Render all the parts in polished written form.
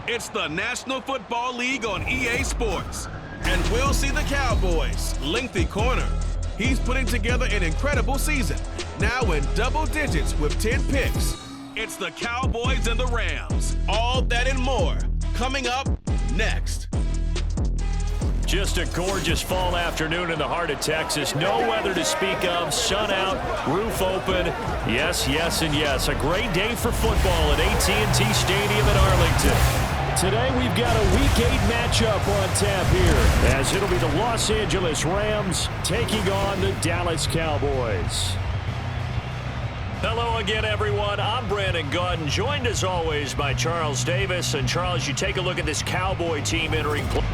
It's the National Football League on EA Sports. And we'll see the Cowboys. Lengthy corner. He's putting together an incredible season. Now in double digits with 10 picks. It's the Cowboys and the Rams. All that and more. Coming up next. Just a gorgeous fall afternoon in the heart of Texas. No weather to speak of. Sun out, roof open. Yes, yes, and yes. A great day for football at AT&T Stadium in Arlington. Today we've got a Week 8 matchup on tap here, as it'll be the Los Angeles Rams taking on the Dallas Cowboys. Hello again, everyone. I'm Brandon Gaudin, joined as always by Charles Davis. And Charles, you take a look at this Cowboy team entering play.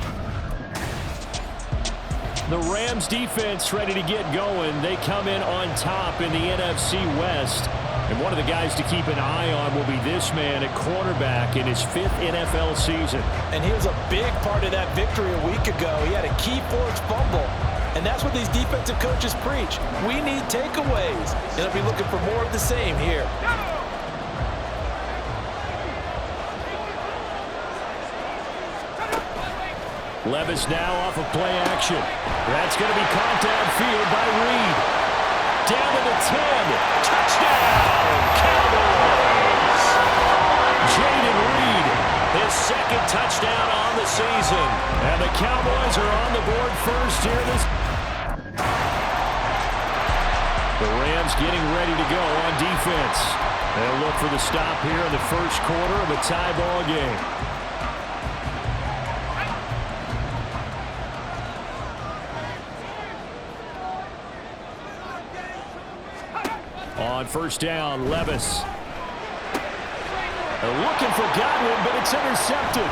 The Rams defense ready to get going. They come in on top in the NFC West. And one of the guys to keep an eye on will be this man at cornerback in his 5th NFL season. And he was a big part of that victory a week ago. He had a key forced fumble. And that's what these defensive coaches preach. We need takeaways. And they'll be looking for more of the same here. Levis now off of play action. That's going to be caught downfield by Reed. Down to the 10. Touchdown, Cowboys! Jaden Reed, his 2nd touchdown on the season. And the Cowboys are on the board first here. The Rams getting ready to go on defense. They'll look for the stop here in the first quarter of a tie ball game. On first down, Levis. They're looking for Godwin, but it's intercepted.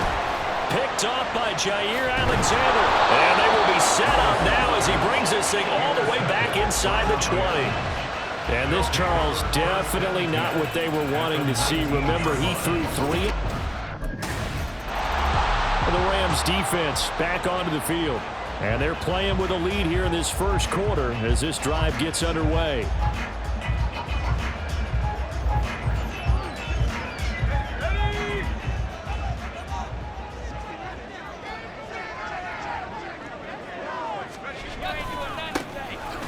Picked off by Jair Alexander. And they will be set up now as he brings this thing all the way back inside the 20. And this, Charles, definitely not what they were wanting to see. Remember, he threw 3. The Rams defense back onto the field. And they're playing with a lead here in this first quarter as this drive gets underway.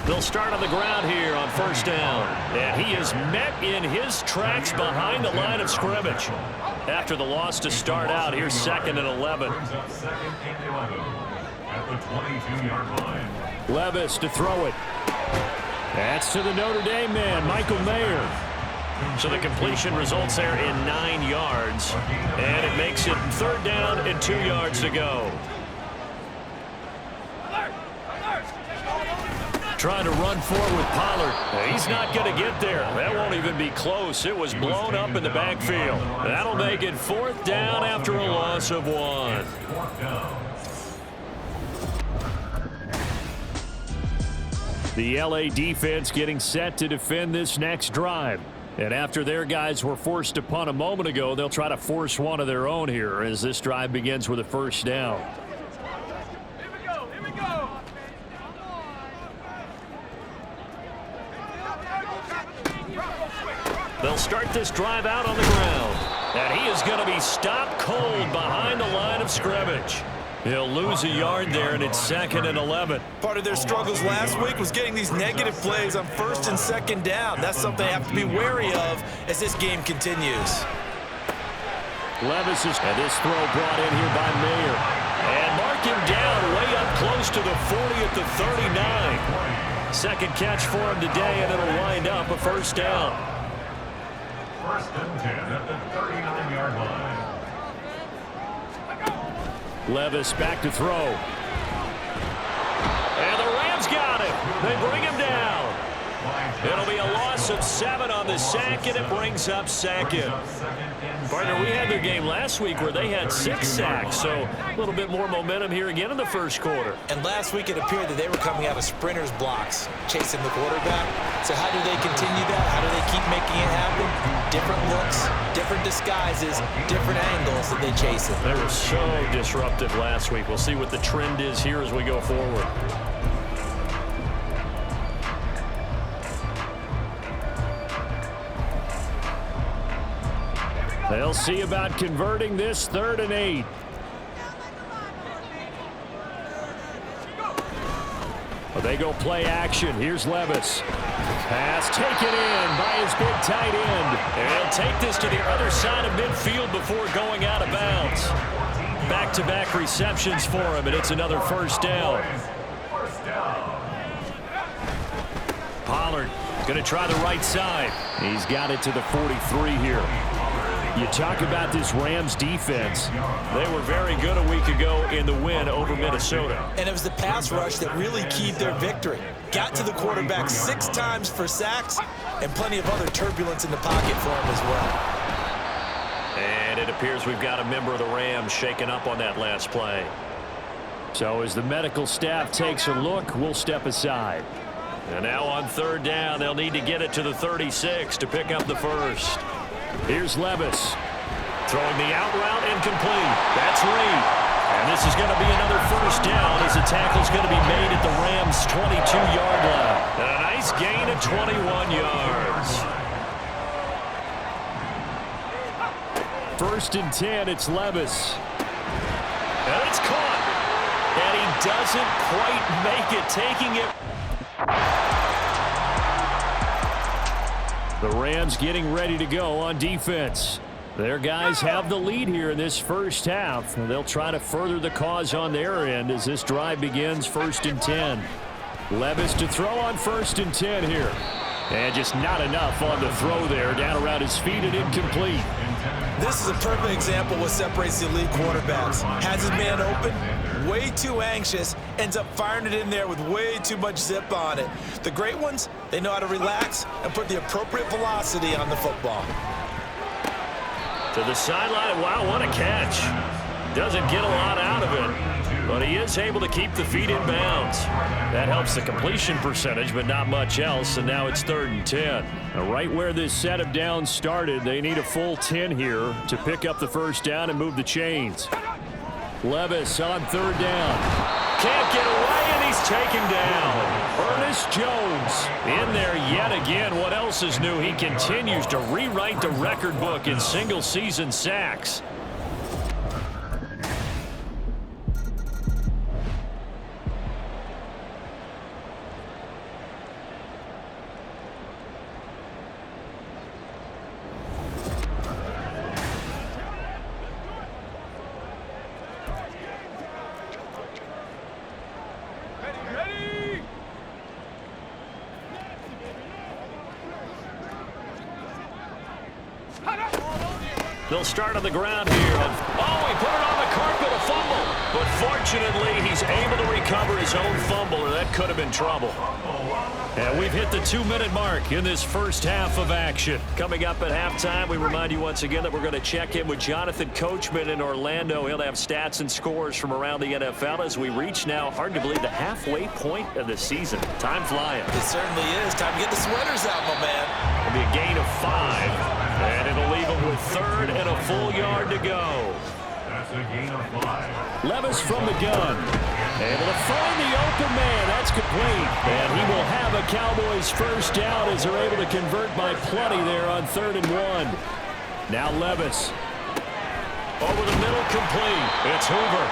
They'll start on the ground here on first down. And he is met in his tracks behind the line of scrimmage. After the loss to start out, here's 2nd and 11. At the 22-yard line. Levis to throw it. That's to the Notre Dame man, Michael Mayer. So the completion results there in 9 yards. And it makes it 3rd down and 2 yards to go. Trying to run forward with Pollard. He's not going to get there. That won't even be close. It was blown up in the backfield. That'll make it 4th down after a loss of 1. The LA defense getting set to defend this next drive. And after their guys were forced to punt a moment ago, they'll try to force one of their own here as this drive begins with a first down. They'll start this drive out on the ground. And he is going to be stopped cold behind the line of scrimmage. He'll lose a yard there, and it's 2nd and 11. Part of their struggles last week was getting these negative plays on 1st and 2nd down. That's something they have to be wary of as this game continues. Levis is, and this throw brought in here by Mayer. And mark him down way up close to the 40 at the 39. 2nd catch for him today, and it'll wind up a first down. 1st and 10 at the 39-yard line. Levis back to throw. And the Rams got him. They bring him down. It'll be a loss of 7 on the sack, and it brings up 2nd. Partner, we had their game last week where they had 6 sacks, so a little bit more momentum here again in the first quarter. And last week it appeared that they were coming out of sprinters blocks, chasing the quarterback. So how do they continue that? How do they keep making it happen? Different looks, different disguises, different angles that they chase it. They were so disruptive last week. We'll see what the trend is here as we go forward. They'll see about converting this 3rd and 8. Well, they go play action. Here's Levis. Pass taken in by his big tight end. And he'll take this to the other side of midfield before going out of bounds. Back-to-back receptions for him, and it's another 1st down. Pollard going to try the right side. He's got it to the 43 here. You talk about this Rams defense. They were very good a week ago in the win over Minnesota. And it was the pass rush that really keyed their victory. Got to the quarterback 6 times for sacks and plenty of other turbulence in the pocket for him as well. And it appears we've got a member of the Rams shaken up on that last play. So as the medical staff takes a look, we'll step aside. And now on 3rd down, they'll need to get it to the 36 to pick up the 1st. Here's Levis. Throwing the out route incomplete. That's Reeves. And this is going to be another 1st down as the tackle's going to be made at the Rams' 22-yard line. And a nice gain of 21 yards. 1st and 10, it's Levis. And it's caught. And he doesn't quite make it, taking it. The Rams getting ready to go on defense. Their guys have the lead here in this 1st half. They'll try to further the cause on their end as this drive begins. 1st and 10. Levis to throw on 1st and 10 here. And just not enough on the throw there. Down around his feet and incomplete. This is a perfect example of what separates the elite quarterbacks. Has his man open, way too anxious, ends up firing it in there with way too much zip on it. The great ones, they know how to relax and put the appropriate velocity on the football. To the sideline. Wow, what a catch. Doesn't get a lot out of it, but he is able to keep the feet in bounds. That helps the completion percentage, but not much else, and now it's 3rd and 10. Now, right where this set of downs started, they need a full 10 here to pick up the 1st down and move the chains. Levis on 3rd down. Can't get away, and he's taken down. Ernest Jones in there yet again. What else is new? He continues to rewrite the record book in single-season sacks. They'll start on the ground here. Oh, he put it on the carpet, a fumble. But fortunately, he's able to recover his own fumble, or that could have been trouble. And we've hit the 2-minute mark in this 1st half of action. Coming up at halftime, we remind you once again that we're going to check in with Jonathan Coachman in Orlando. He'll have stats and scores from around the NFL as we reach now, hard to believe, the halfway point of the season. Time flying. It certainly is. Time to get the sweaters out, my man. It'll be a gain of 5. And it'll leave him with 3rd and a full yard to go. That's a gain of 5. Levis from the gun. Able to find the open man. That's complete. And he will have a Cowboys 1st down as they're able to convert by plenty there on 3rd and 1. Now Levis. Over the middle, complete. It's Hoover.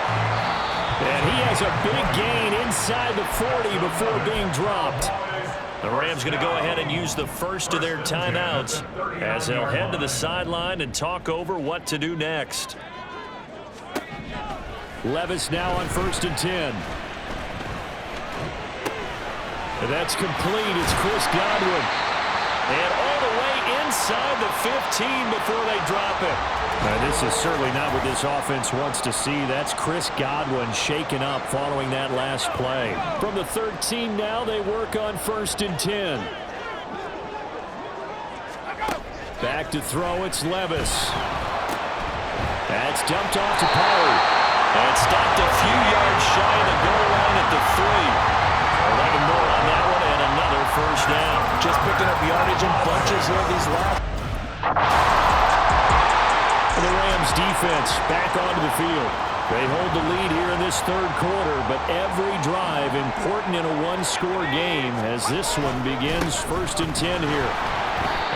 And he has a big gain inside the 40 before being dropped. The Rams going to go ahead and use the 1st of their timeouts as they'll head to the sideline and talk over what to do next. Levis now on 1st and 10. And that's complete. It's Chris Godwin. And all the way inside the 15 before they drop it. Now, this is certainly not what this offense wants to see. That's Chris Godwin shaken up following that last play. From the 13 now, they work on 1st and 10. Back to throw, it's Levis. That's dumped off to Pollard. And stopped a few yards shy of the goal line at the 3. 11 more on that one, and another 1st down. Just picking up yardage in bunches here these last. The Rams defense back onto the field. They hold the lead here in this 3rd quarter, but every drive important in a 1-score game as this one begins 1st and 10 here.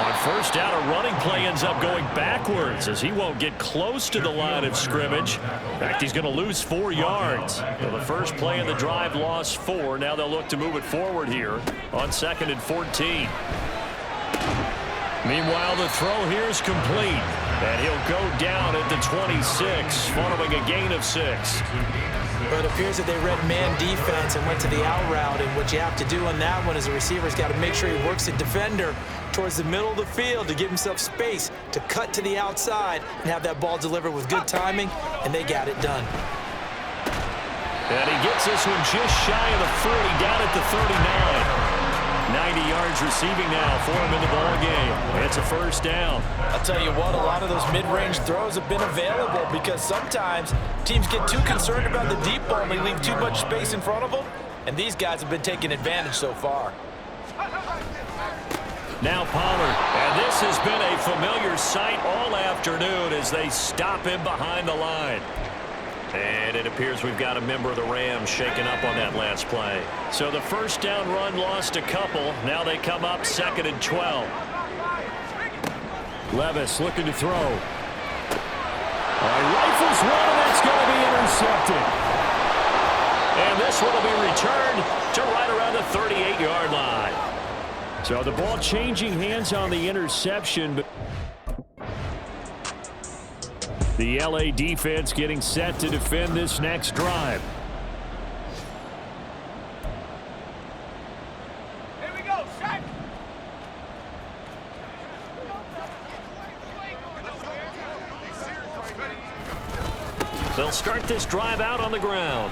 On first down, a running play ends up going backwards as he won't get close to the line of scrimmage. In fact, he's going to lose 4 yards. So the first play of the drive lost 4. Now they'll look to move it forward here on 2nd and 14. Meanwhile, the throw here is complete. And he'll go down at the 26 following a gain of 6. But it appears that they read man defense and went to the out route. And what you have to do on that one is the receiver's got to make sure he works the defender towards the middle of the field to give himself space to cut to the outside and have that ball delivered with good timing, and they got it done. And he gets this one just shy of the 40, down at the 39. 90 yards receiving now for him in the ball game. It's a first down. I'll tell you what, a lot of those mid-range throws have been available because sometimes teams get too concerned about the deep ball and they leave too much space in front of them, and these guys have been taking advantage so far. Now Pollard, and this has been a familiar sight all afternoon as they stop him behind the line. And it appears we've got a member of the Rams shaken up on that last play. So the first down run lost a couple. Now they come up 2nd and 12. Levis looking to throw. Rifles one, and it's going to be intercepted. And this one will be returned to right around the 38-yard line. So the ball changing hands on the interception, but the LA defense getting set to defend this next drive. Here we go, set. They'll start this drive out on the ground.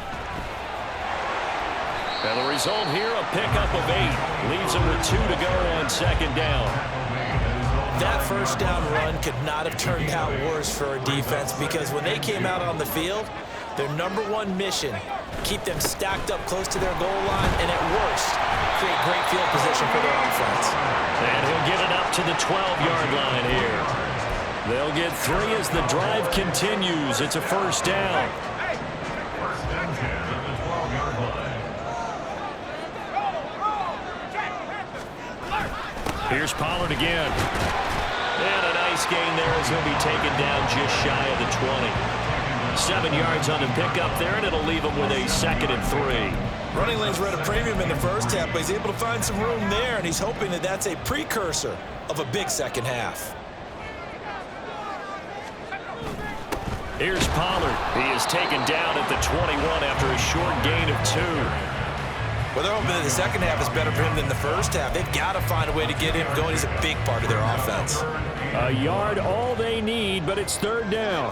And the result here, a pickup of 8. Leaves them with 2 to go on 2nd down. That first down run could not have turned out worse for a defense because when they came out on the field, their #1 mission, keep them stacked up close to their goal line and at worst, create great field position for their offense. And he'll get it up to the 12-yard line here. They'll get 3 as the drive continues. It's a first down. Here's Pollard again. And a nice gain there as he'll be taken down just shy of the 20. 7 yards on the pickup there, and it'll leave him with a 2nd and 3. Running lanes were at a premium in the first half, but he's able to find some room there, and he's hoping that that's a precursor of a big second half. Here's Pollard. He is taken down at the 21 after a short gain of 2. Well, they're hoping that the second half is better for him than the first half. They've got to find a way to get him going. He's a big part of their offense. A yard all they need, but it's 3rd down.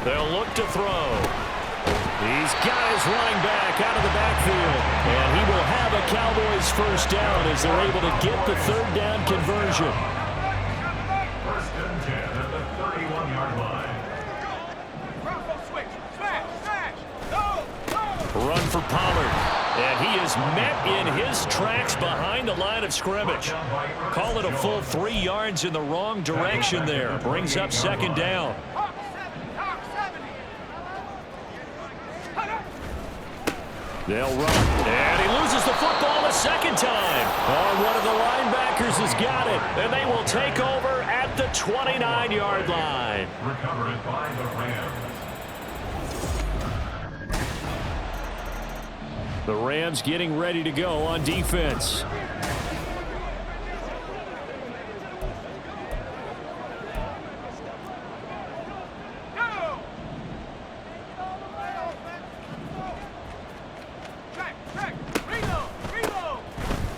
They'll look to throw. These guys running back out of the backfield. And he will have a Cowboys first down as they're able to get the 3rd down conversion. First and 10 at the 31-yard line. Run for Pollard. And he is met in his tracks behind the line of scrimmage. Call it a full 3 yards in the wrong direction there. Brings up 2nd down. They'll run. And he loses the football a 2nd time. Oh, one of the linebackers has got it. And they will take over at the 29-yard line. Recovered by the Rams. The Rams getting ready to go on defense.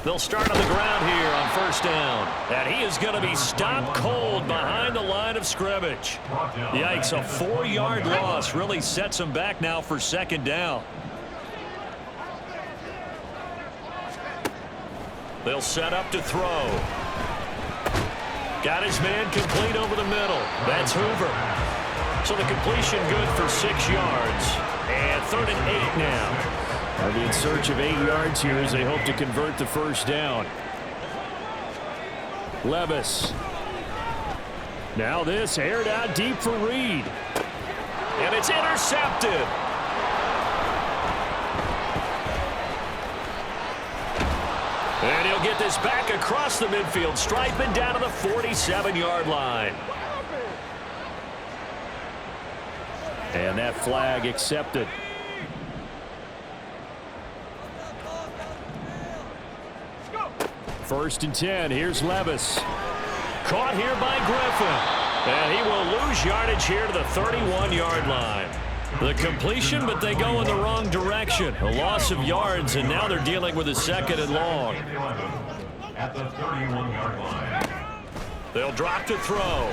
They'll start on the ground here on first down. And he is going to be stopped cold behind the line of scrimmage. Yikes, a 4-yard loss really sets him back now for 2nd down. They'll set up to throw. Got his man complete over the middle. That's Hoover. So the completion good for 6 yards. And 3rd and 8 now. They'll be in search of 8 yards here as they hope to convert the first down. Levis. Now this aired out deep for Reed. And it's intercepted. And he'll get get this back across the midfield stripe and down to the 47-yard line. And that flag accepted. First and 10. Here's Levis. Caught here by Griffin. And he will lose yardage here to the 31-yard line. The completion, but they go in the wrong direction. A loss of yards, and now they're dealing with a second and long. At the 31-yard line. They'll drop to throw.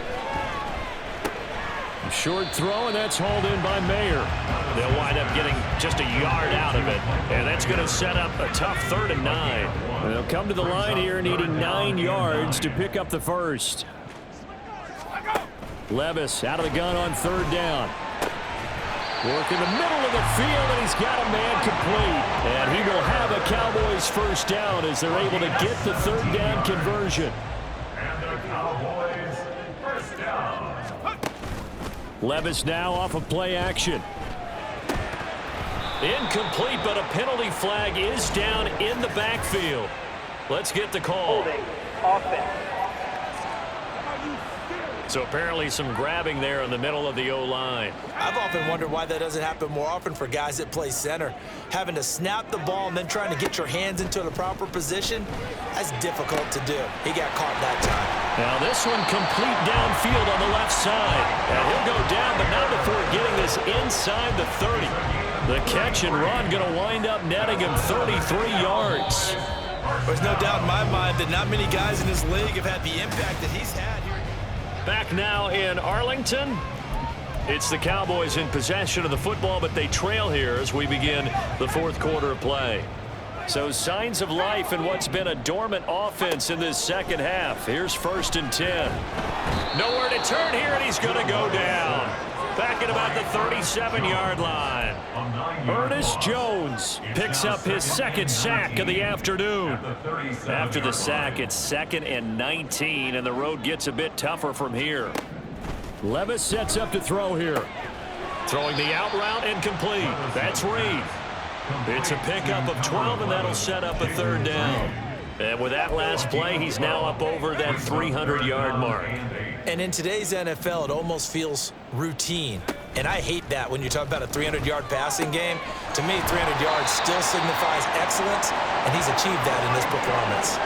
A short throw, and that's hauled in by Mayer. They'll wind up getting just a yard out of it, and that's going to set up a tough 3rd and 9. They'll come to the line here needing 9 yards to pick up the first. Levis out of the gun on 3rd down. Work in the middle of the field, and he's got a man complete. And he will have a Cowboys first down as they're able to get the 3rd down conversion. And the Cowboys first down. Levis now off of play action. Incomplete, but a penalty flag is down in the backfield. Let's get the call. Holding offense. So apparently some grabbing there in the middle of the O-line. I've often wondered why that doesn't happen more often for guys that play center. Having to snap the ball and then trying to get your hands into the proper position, that's difficult to do. He got caught that time. Now this one complete downfield on the left side. And he'll go down, but not before getting this inside the 30. The catch and run going to wind up netting him 33 yards. There's no doubt in my mind that not many guys in this league have had the impact that he's had here. Back now in Arlington. It's the Cowboys in possession of the football, but they trail here as we begin the 4th quarter of play. So signs of life in what's been a dormant offense in this second half. Here's 1st and 10. Nowhere to turn here, and he's going to go down. Back at about the 37-yard line. Ernest Jones picks up his 2nd sack of the afternoon. After the sack, it's 2nd and 19, and the road gets a bit tougher from here. Levis sets up to throw here. Throwing the out route incomplete. That's Reeves. It's a pickup of 12, and that'll set up a 3rd down. And with that last play, he's now up over that 300-yard mark. And in today's NFL, it almost feels routine. And I hate that when you talk about a 300-yard passing game. To me, 300 yards still signifies excellence, and he's achieved that in this performance.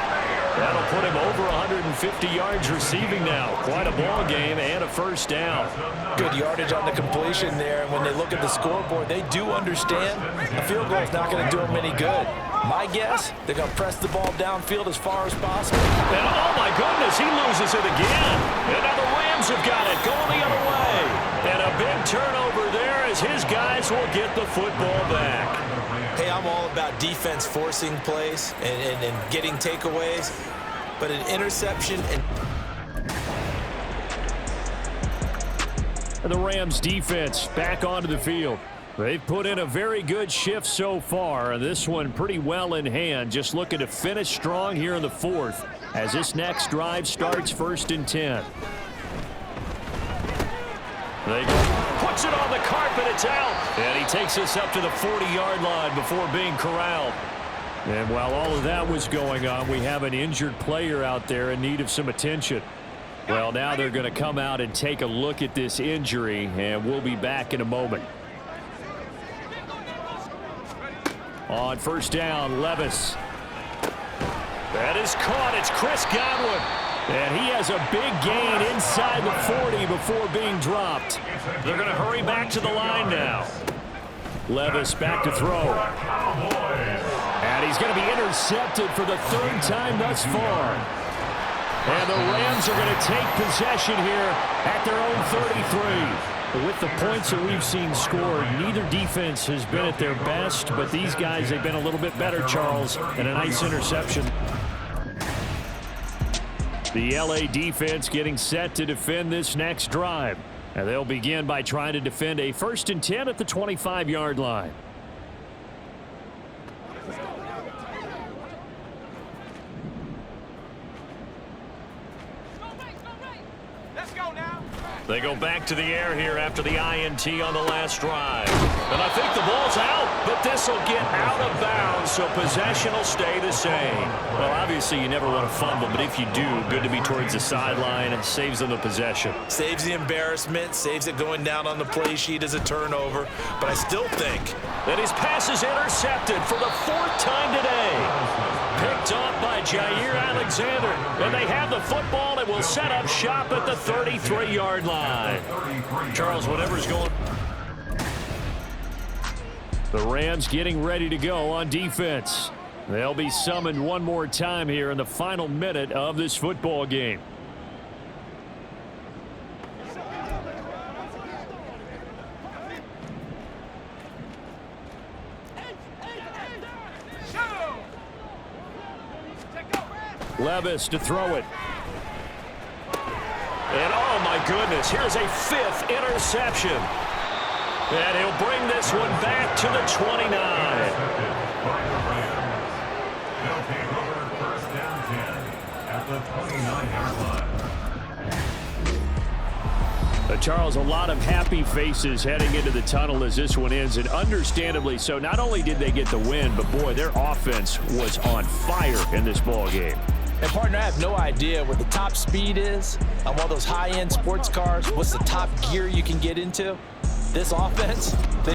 That'll put him over 150 yards receiving now. Quite a ball game and a first down. Good yardage on the completion there. And when they look at the scoreboard, they do understand a field goal is not going to do them any good. My guess, they're going to press the ball downfield as far as possible. And oh my goodness, he loses it again. And now the Rams have got it going the other way. And a big turnover there as his guys will get the football back. Hey, I'm all about defense forcing plays and getting takeaways, but an interception and the Rams defense back onto the field. They've put in a very good shift so far, and this one pretty well in hand. Just looking to finish strong here in the 4th as this next drive starts 1st and 10. They puts it on the carpet. It's out. And he takes us up to the 40-yard line before being corralled. And while all of that was going on, we have an injured player out there in need of some attention. Well, now they're going to come out and take a look at this injury, and we'll be back in a moment. On 1st down, Levis. That is caught. It's Chris Godwin. And he has a big gain inside the 40 before being dropped. They're going to hurry back to the line now. Levis back to throw. And he's going to be intercepted for the 3rd time thus far. And the Rams are going to take possession here at their own 33. With the points that we've seen scored, neither defense has been at their best, but these guys, they've been a little bit better, Charles, and a nice interception. The LA defense getting set to defend this next drive. And they'll begin by trying to defend a 1st and 10 at the 25-yard line. Let's go now. They go back to the air here after the INT on the last drive. And I think the ball's out, but this will get out of bounds, so possession will stay the same. Well, obviously you never want to fumble, but if you do, good to be towards the sideline. It saves them the possession. Saves the embarrassment, saves it going down on the play sheet as a turnover. But I still think that his pass is intercepted for the 4th time today. Picked off by Jair Alexander. And they have the football and will set up shop at the 33-yard line. Charles, whatever's going. The Rams getting ready to go on defense. They'll be summoned one more time here in the final minute of this football game. Levis to throw it. And oh my goodness, here's a 5th interception. And he'll bring this one back to the 29. They'll take over 1st down 10 at the 29-yard line. Charles, a lot of happy faces heading into the tunnel as this one ends, and understandably so. Not only did they get the win, but boy, their offense was on fire in this ball game. And partner, I have no idea what the top speed is on one of those high-end sports cars. What's the top gear you can get into? This offense,